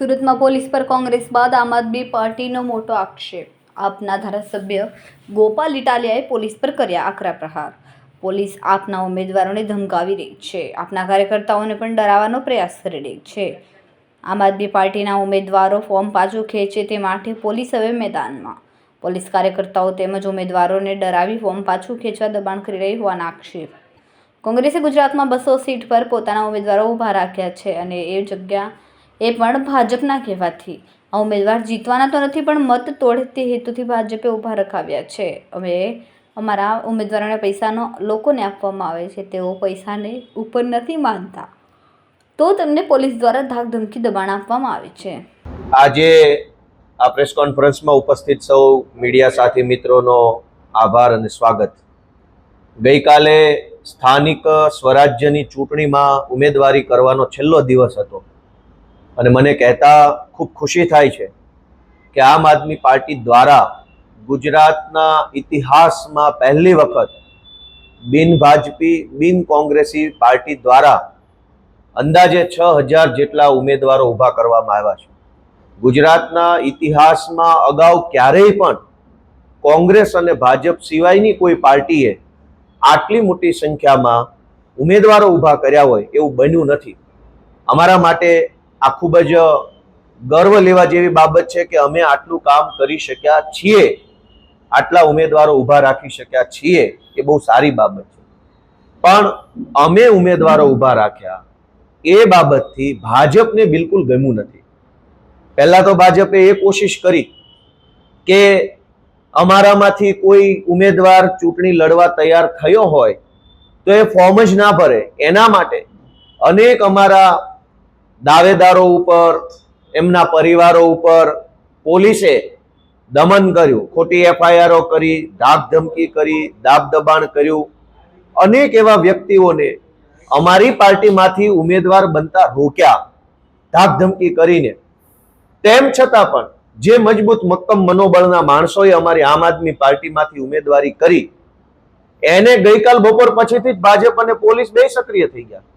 સુરતમાં પોલીસ પર કોંગ્રેસ બાદ આમ આદમી પાર્ટીનો મોટો આક્ષેપ. આપના ધારાસભ્ય ગોપાલ ઇટાલિયાએ પોલીસ પર કર્યા આકરા પ્રહાર. પોલીસ આપના ઉમેદવારોને ધમકાવી રહી છે, આપના કાર્યકર્તાઓને પણ ડરાવવાનો પ્રયાસ કરી રહી છે. આમ આદમી પાર્ટીના ઉમેદવારો ફોર્મ પાછું ખેંચે તે માટે પોલીસ હવે મેદાનમાં. પોલીસ કાર્યકર્તાઓ તેમજ ઉમેદવારોને ડરાવી ફોર્મ પાછું ખેંચવા દબાણ કરી રહી હોવાના આક્ષેપ. કોંગ્રેસે ગુજરાતમાં 200 સીટ પર પોતાના ઉમેદવારો ઊભા રાખ્યા છે અને એ જગ્યા એ પણ ભાજપના કહેવાથી. આ ઉમેદવાર જીતવાના તો નથી પણ મત તોડે તે હેતુથી ભાજપે ઊભા રખાવ્યા છે. હવે અમારા ઉમેદવારોને પૈસાનો લોકોને આપવામાં આવે છે, તેઓ પૈસાને ઉપર નથી માનતા, તો તેમને પોલીસ દ્વારા ધાકધમકી દબાણ આપવામાં આવે છે. આજે આ પ્રેસ કોન્ફરન્સમાં ઉપસ્થિત સૌ મીડિયા સાથી મિત્રોનો આભાર અને સ્વાગત. ગઈકાલે સ્થાનિક સ્વરાજ્યની ચૂંટણીમાં ઉમેદવારી કરવાનો છેલ્લો દિવસ હતો અને મને કહેતા ખૂબ ખુશી થાય છે કે આમ આદમી પાર્ટી દ્વારા ગુજરાતના ઇતિહાસમાં પહેલી વખત બિન ભાજપી બિન કોંગ્રેસી પાર્ટી દ્વારા અંદાજે 6000 જેટલા ઉમેદવારો ઊભા કરવામાં આવ્યા છે. ગુજરાતના ઇતિહાસમાં અગાઉ ક્યારેય પણ કોંગ્રેસ અને ભાજપ સિવાયની કોઈ પાર્ટીએ આટલી મોટી સંખ્યામાં ઉમેદવારો ઊભા કર્યા હોય એવું બન્યું નથી. અમારા માટે આ ખૂબ જ ગર્વ લેવા જેવી બાબત છે કે અમે આટલું કામ કરી શક્યા છીએ, આટલા ઉમેદવારો ઊભા રાખી શક્યા છીએ, એ બહુ સારી બાબત છે. પણ અમે ઉમેદવારો ઊભા રાખ્યા એ બાબતથી ભાજપને બિલકુલ ગમ્યું નથી. પહેલા તો ભાજપે એ કોશિશ કરી કે અમારામાંથી કોઈ ઉમેદવાર ચૂંટણી લડવા તૈયાર થયો હોય તો એ ફોર્મ જ ના ભરે. એના માટે અનેક અમારા દાવેદારો ઉપર, એમના પરિવારો ઉપર પોલીસે દમન કર્યું, ખોટી એફઆઈઆરો કરી, ધાકધમકી કરી, દાબ દબાણ કર્યું. અનેક એવા વ્યક્તિઓને અમારી પાર્ટીમાંથી ઉમેદવાર બનતા રોક્યા ધાકધમકી કરીને. તેમ છતાં પણ જે મજબૂત મક્કમ મનોબળના માણસોએ અમારી આમ આદમી પાર્ટીમાંથી ઉમેદવારી કરી એને ગઈકાલ બપોર પછીથી જ ભાજપ અને પોલીસ બે સક્રિય થઈ ગયા.